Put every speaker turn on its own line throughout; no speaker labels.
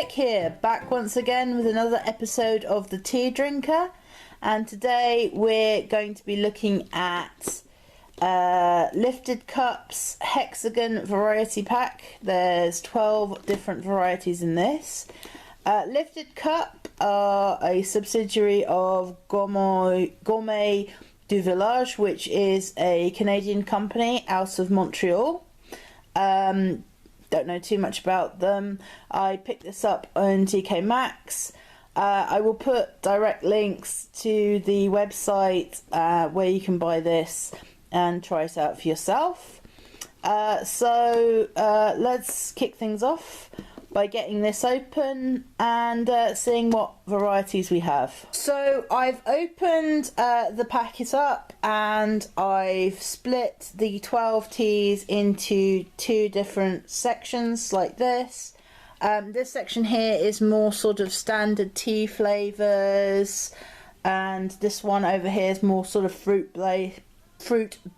Nick here, back once again with another episode of The Tea Drinker, and today we're going to be looking at Lifted Cups Hexagon variety pack. There's 12 different varieties in this. Lifted Cup are a subsidiary of Gourmet du Village, which is a Canadian company out of Montreal. Don't know too much about them. I picked this up on TK Maxx. I will put direct links to the website where you can buy this and try it out for yourself. So let's kick things off by getting this open and seeing what varieties we have. So I've opened the packet up and I've split the 12 teas into two different sections like this. This section here is more sort of standard tea flavours, and this one over here is more sort of fruit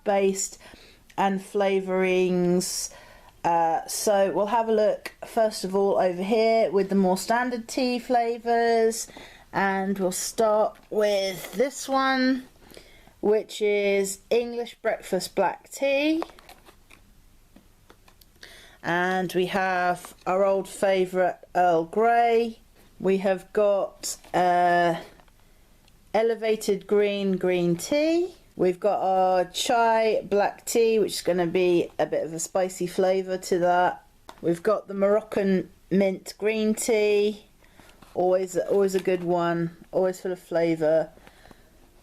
based and flavourings. So we'll have a look first of all over here with the more standard tea flavours, and we'll start with this one, which is English breakfast black tea. And we have our old favourite Earl Grey. We have got elevated green tea. We've got our chai black tea, which is going to be a bit of a spicy flavour to that. We've got the Moroccan mint green tea, always a good one, always full of flavour.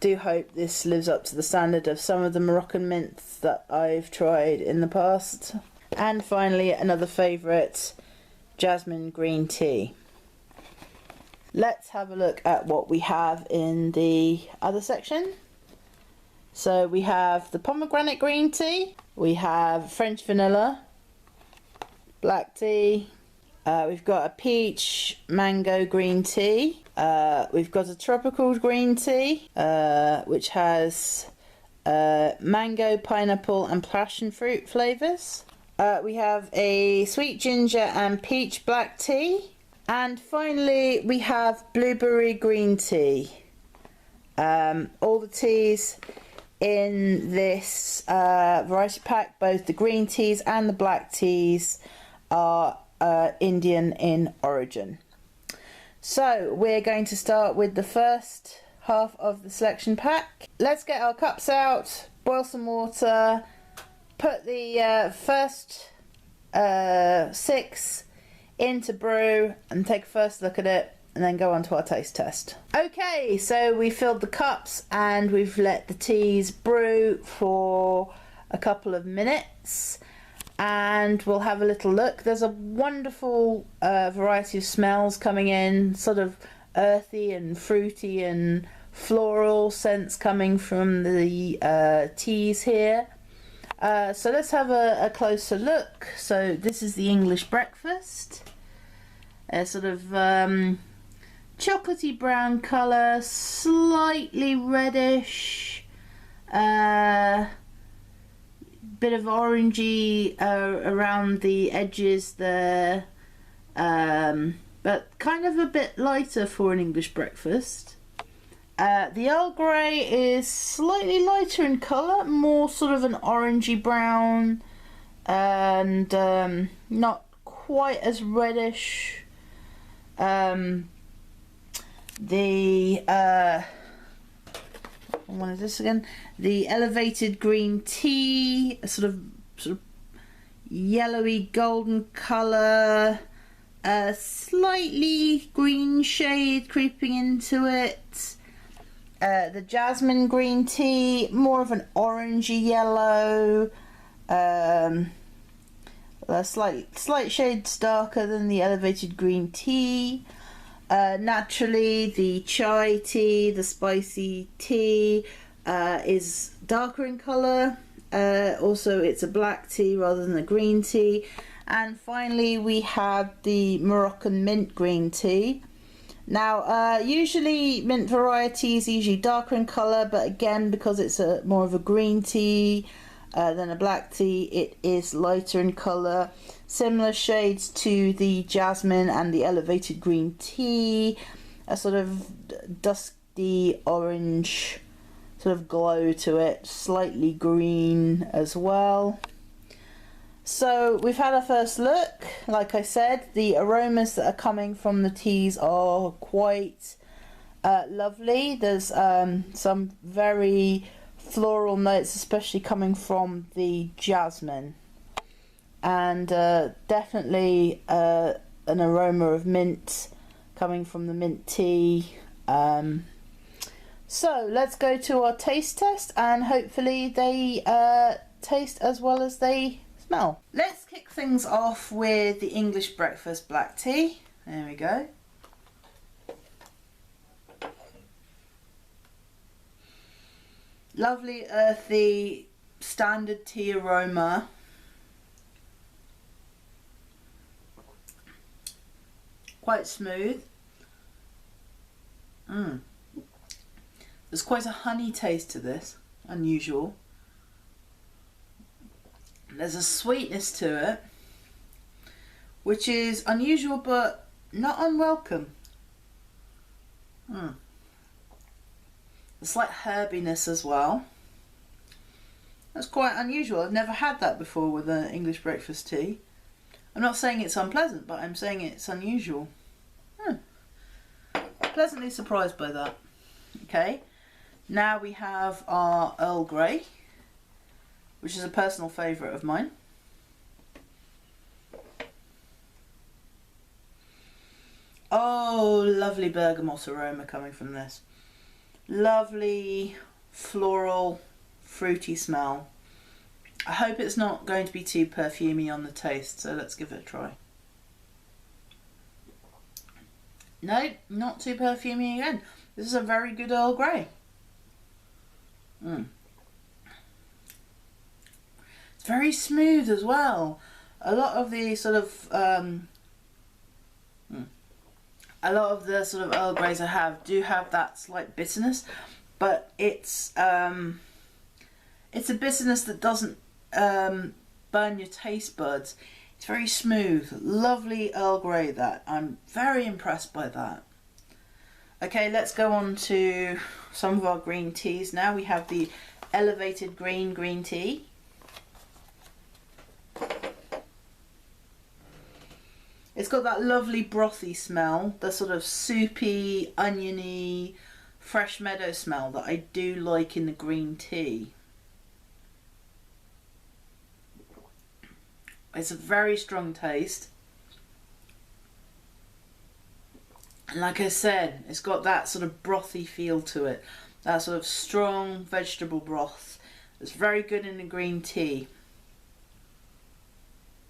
Do hope this lives up to the standard of some of the Moroccan mints that I've tried in the past. And finally, another favourite, jasmine green tea. Let's have a look at what we have in the other section. So we have the pomegranate green tea, we have French vanilla, black tea, we've got a peach mango green tea, we've got a tropical green tea, which has mango, pineapple and passion fruit flavours. We have a sweet ginger and peach black tea, and finally we have blueberry green tea. All the teas in this variety pack, both the green teas and the black teas, are Indian in origin. So we're going to start with the first half of the selection pack. Let's get our cups out, boil some water, put the first 6 into brew and take a first look at it, and then go on to our taste test. Okay, so we filled the cups and we've let the teas brew for a couple of minutes, and we'll have a little look. There's a wonderful variety of smells coming in, sort of earthy and fruity and floral scents coming from the teas here. So let's have a closer look. So this is the English breakfast. A sort of chocolatey brown colour, slightly reddish, bit of orangey around the edges there, but kind of a bit lighter for an English breakfast. The Earl Grey is slightly lighter in colour, more sort of an orangey brown, and not quite as reddish. What is this again? The elevated green tea, a sort of yellowy golden colour, a slightly green shade creeping into it. The jasmine green tea, more of an orangey yellow, a slight shades darker than the elevated green tea. Naturally, the chai tea, the spicy tea, is darker in colour. Also, it's a black tea rather than a green tea. And finally, we have the Moroccan mint green tea. Now, usually mint varieties usually darker in colour, but again, because it's more of a green tea, than a black tea. It is lighter in colour, similar shades to the jasmine and the elevated green tea, a sort of dusty orange sort of glow to it, slightly green as well. So we've had our first look. Like I said, the aromas that are coming from the teas are quite lovely. There's some very floral notes, especially coming from the jasmine, and definitely an aroma of mint coming from the mint tea. So let's go to our taste test, and hopefully they taste as well as they smell. Let's kick things off with the English breakfast black tea. There we go. Lovely earthy standard tea aroma. Quite smooth. There's quite a honey taste to this, unusual. There's a sweetness to it, which is unusual but not unwelcome. A slight herbiness as well. That's quite unusual. I've never had that before with an English breakfast tea. I'm not saying it's unpleasant, but I'm saying it's unusual. Pleasantly surprised by that. Okay, now we have our Earl Grey, which is a personal favourite of mine. Oh, lovely bergamot aroma coming from this. Lovely floral, fruity smell. I hope it's not going to be too perfumey on the taste, so let's give it a try. No, not too perfumey again. This is a very good Earl Grey. It's very smooth as well. A lot of the sort of Earl Greys I have do have that slight bitterness, but it's a bitterness that doesn't burn your taste buds. It's very smooth, lovely Earl Grey. That I'm very impressed by that. Okay, let's go on to some of our green teas now. We have the elevated green tea. It's got that lovely brothy smell, the sort of soupy, oniony, fresh meadow smell that I do like in the green tea. It's a very strong taste. And like I said, it's got that sort of brothy feel to it. That sort of strong vegetable broth. It's very good in the green tea.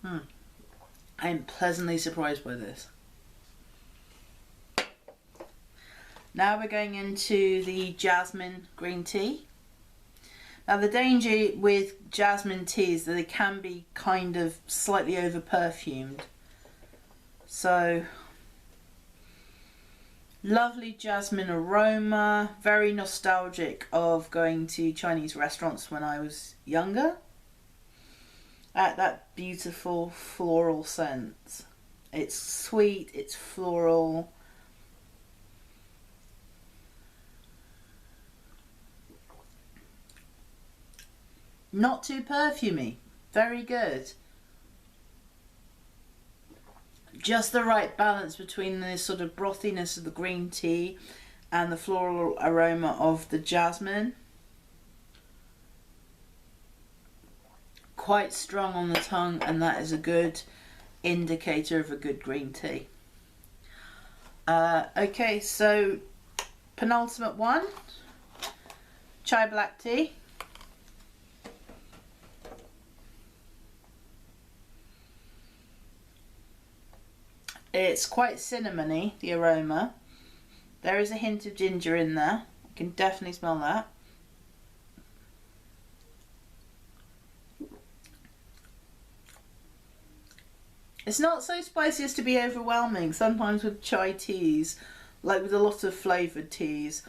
I am pleasantly surprised by this. Now we're going into the jasmine green tea. Now the danger with jasmine tea is that they can be kind of slightly over perfumed. So, lovely jasmine aroma, very nostalgic of going to Chinese restaurants when I was younger. That beautiful floral scent. It's sweet, it's floral. Not too perfumey, very good. Just the right balance between the sort of brothiness of the green tea and the floral aroma of the jasmine. Quite strong on the tongue, and that is a good indicator of a good green tea. Okay, so penultimate one, chai black tea. It's quite cinnamony, the aroma. There is a hint of ginger in there. I can definitely smell that. It's not so spicy as to be overwhelming. Sometimes with chai teas, like with a lot of flavoured teas,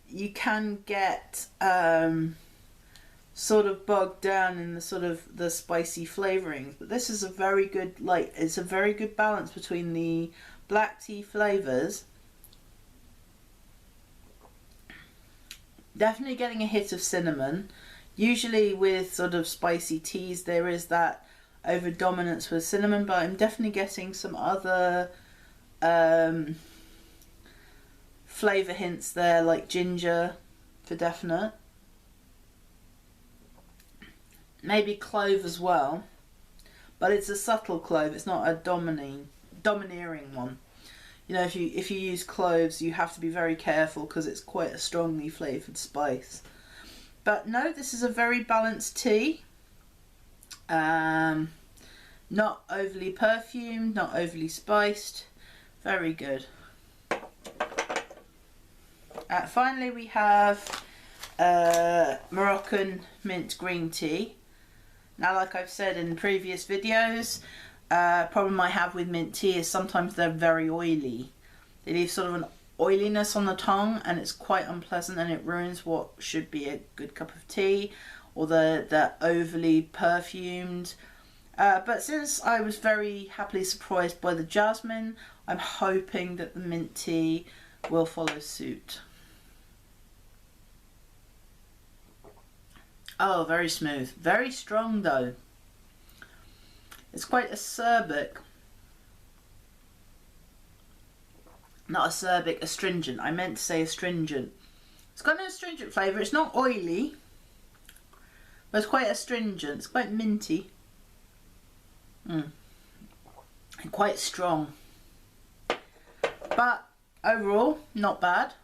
you can get sort of bogged down in the sort of the spicy flavorings. But this is a very good, like, it's a very good balance between the black tea flavors. Definitely getting a hit of cinnamon. Usually with sort of spicy teas there is that over dominance with cinnamon, but I'm definitely getting some other flavour hints there, like ginger for definite. Maybe clove as well, but it's a subtle clove, it's not a domineering one. You know, if you use cloves, you have to be very careful because it's quite a strongly flavoured spice. But no, this is a very balanced tea. Not overly perfumed, not overly spiced. Very good. Finally, we have Moroccan mint green tea. Now, like I've said in previous videos, problem I have with mint tea is sometimes they're very oily. They leave sort of an oiliness on the tongue and it's quite unpleasant, and it ruins what should be a good cup of tea, or they're overly perfumed. But since I was very happily surprised by the jasmine, I'm hoping that the mint tea will follow suit. Oh, very smooth. Very strong though. It's quite acerbic. Not acerbic, astringent. I meant to say astringent. It's got an astringent flavour. It's not oily, but it's quite astringent. It's quite minty. And quite strong. But overall, not bad.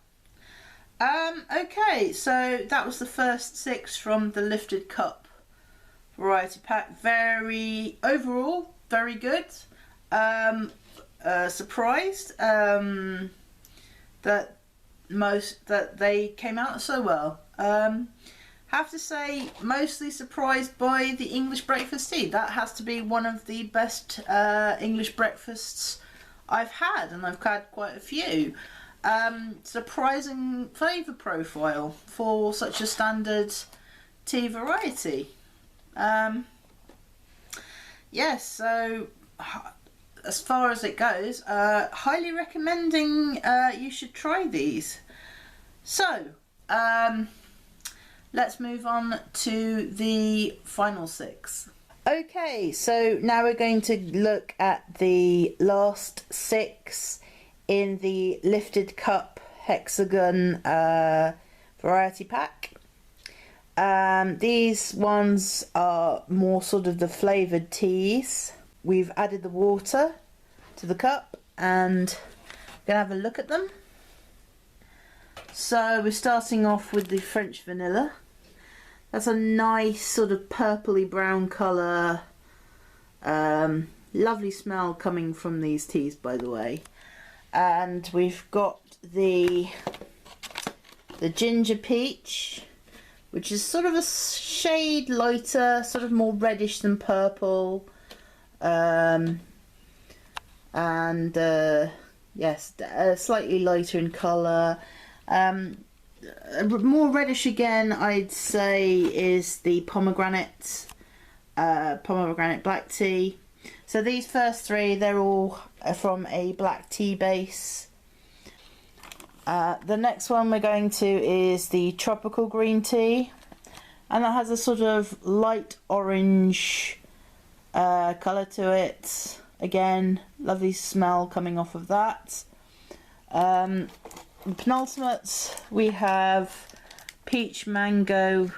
Okay, so that was the first 6 from the Lifted Cup variety pack. Overall, very good. Surprised that they came out so well. Have to say, mostly surprised by the English breakfast tea. That has to be one of the best English breakfasts I've had, and I've had quite a few. Surprising flavour profile for such a standard tea variety. Yes, so as far as it goes, highly recommending you should try these. So, let's move on to the final 6. Okay, so now we're going to look at the last 6 in the Lifted Cup Hexagon variety pack. These ones are more sort of the flavoured teas. We've added the water to the cup and we're going to have a look at them. So we're starting off with the French vanilla. That's a nice sort of purpley brown colour. Lovely smell coming from these teas, by the way. And we've got the ginger peach, which is sort of a shade lighter, sort of more reddish than purple. Yes, slightly lighter in colour. More reddish again, I'd say, is the pomegranate black tea. So these first 3, they're all from a black tea base. The next one we're going to is the tropical green tea, and that has a sort of light orange colour to it. Again, lovely smell coming off of that. Penultimate, we have peach mango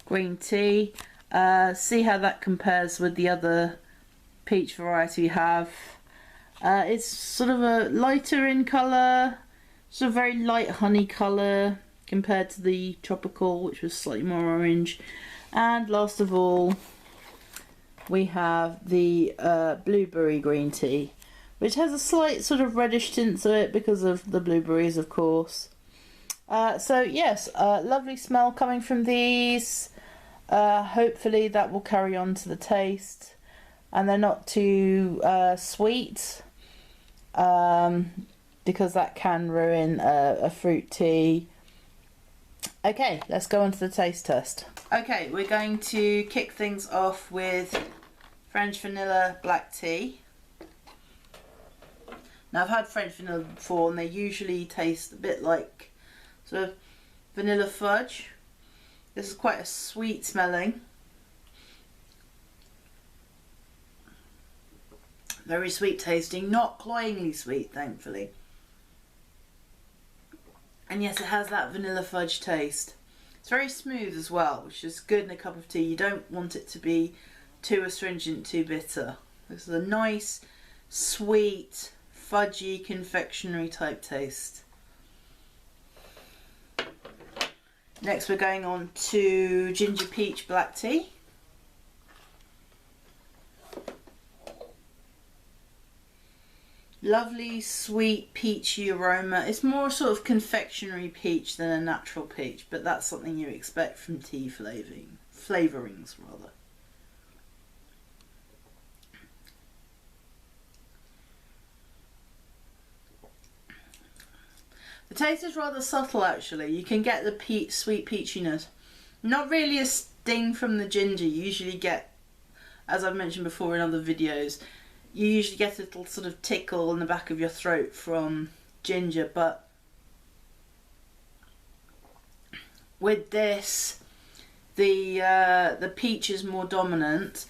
green tea. See how that compares with the other peach variety we have. It's sort of a lighter in colour, sort of very light honey colour compared to the tropical, which was slightly more orange. And last of all, we have the blueberry green tea, which has a slight sort of reddish tint to it because of the blueberries, of course. So yes, lovely smell coming from these. Hopefully that will carry on to the taste, and they're not too sweet, because that can ruin a fruit tea. Okay, let's go on to the taste test. Okay, we're going to kick things off with French vanilla black tea. Now I've had French vanilla before and they usually taste a bit like sort of vanilla fudge. This is quite a sweet smelling. Very sweet tasting, not cloyingly sweet, thankfully. And yes, it has that vanilla fudge taste. It's very smooth as well, which is good in a cup of tea. You don't want it to be too astringent, too bitter. This is a nice, sweet, fudgy, confectionery type taste. Next we're going on to ginger peach black tea. Lovely, sweet, peachy aroma. It's more sort of confectionery peach than a natural peach, but that's something you expect from tea flavourings rather. The taste is rather subtle actually. You can get the sweet peachiness. Not really a sting from the ginger. You usually get, as I've mentioned before in other videos, you usually get a little sort of tickle in the back of your throat from ginger, but with this, the peach is more dominant,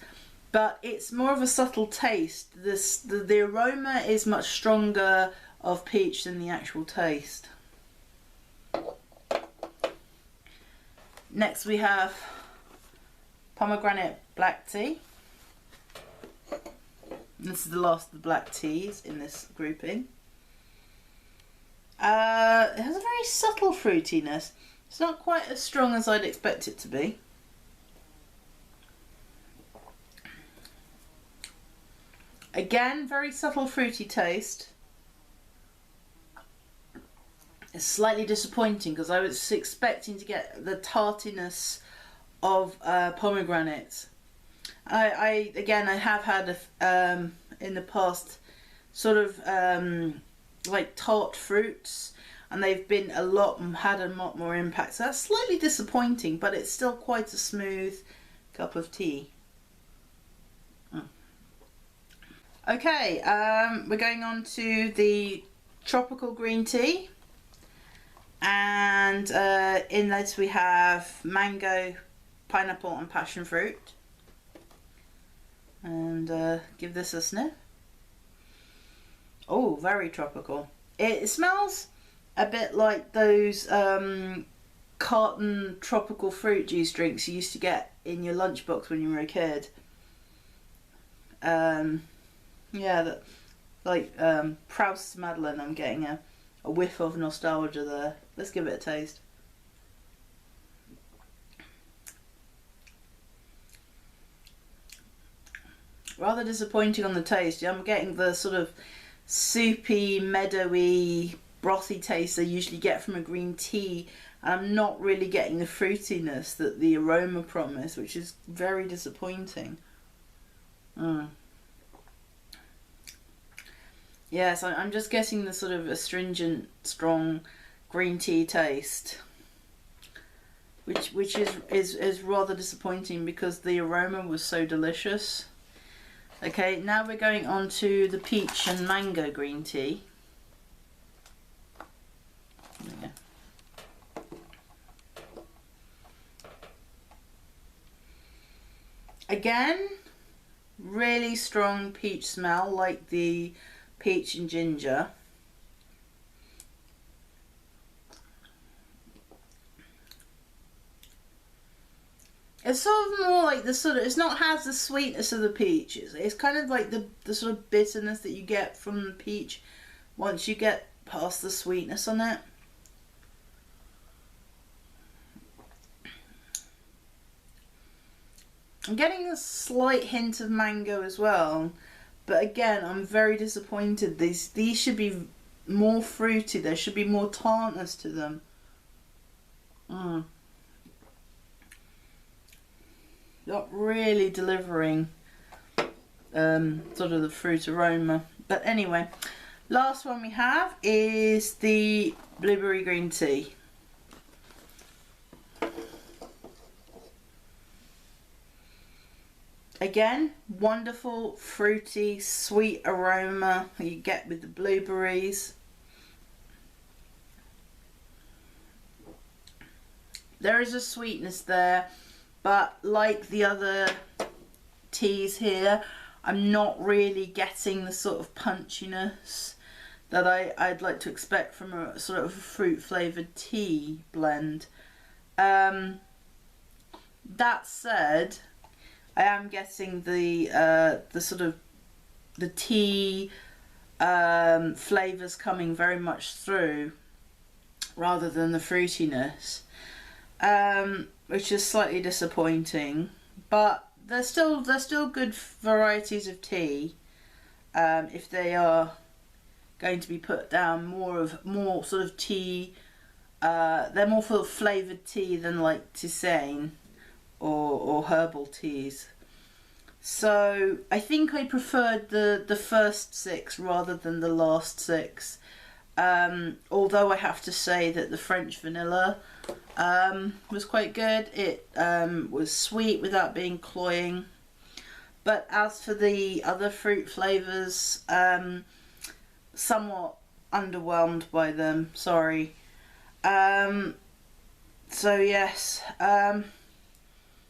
but it's more of a subtle taste. The aroma is much stronger of peach than the actual taste. Next we have pomegranate black tea. This is the last of the black teas in this grouping. It has a very subtle fruitiness. It's not quite as strong as I'd expect it to be. Again, very subtle fruity taste. It's slightly disappointing because I was expecting to get the tartiness of pomegranates. I have had in the past sort of like tart fruits, and they've been had a lot more impact. So that's slightly disappointing, but it's still quite a smooth cup of tea. Okay, we're going on to the tropical green tea, and in this we have mango, pineapple, and passion fruit. And give this a sniff. Oh, very tropical. It smells a bit like those carton tropical fruit juice drinks you used to get in your lunchbox when you were a kid. Yeah, like Proust's Madeleine. I'm getting a whiff of nostalgia there. Let's give it a taste. Rather disappointing on the taste. I'm getting the sort of soupy, meadowy, brothy taste I usually get from a green tea, and I'm not really getting the fruitiness that the aroma promised, which is very disappointing. Yes, I'm just getting the sort of astringent, strong green tea taste, which is rather disappointing because the aroma was so delicious. Okay, now we're going on to the peach and mango green tea. Yeah. Again, really strong peach smell, like the peach and ginger. It's sort of more like it's not has the sweetness of the peach. It's kind of like the sort of bitterness that you get from the peach once you get past the sweetness on it. I'm getting a slight hint of mango as well, but again, I'm very disappointed. These should be more fruity. There should be more tartness to them. Not really delivering sort of the fruit aroma. But anyway, last one we have is the blueberry green tea. Again, wonderful, fruity, sweet aroma you get with the blueberries. There is a sweetness there, but like the other teas here, I'm not really getting the sort of punchiness that I'd like to expect from a sort of fruit flavoured tea blend. That said, I am getting the sort of the tea flavours coming very much through, rather than the fruitiness, which is slightly disappointing. But they're still good varieties of tea, if they are going to be put down more sort of tea. They're more sort of flavoured tea than like tisane or herbal teas. So I think I preferred the first 6 rather than the last 6. Although I have to say that the French vanilla was quite good. It was sweet without being cloying. But as for the other fruit flavours, somewhat underwhelmed by them, sorry. So yes,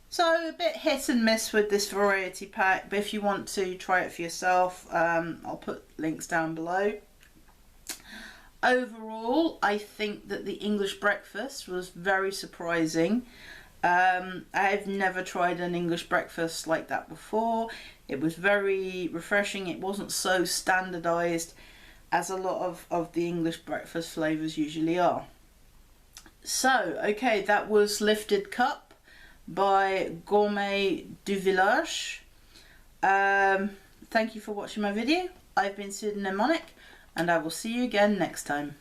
so a bit hit and miss with this variety pack, but if you want to try it for yourself, I'll put links down below. Overall, I think that the English breakfast was very surprising. I've never tried an English breakfast like that before. It was very refreshing. It wasn't so standardised as a lot of the English breakfast flavours usually are. So, okay, that was Lifted Cup by Gourmet du Village. Thank you for watching my video. I've been Pseudonymonic, and I will see you again next time.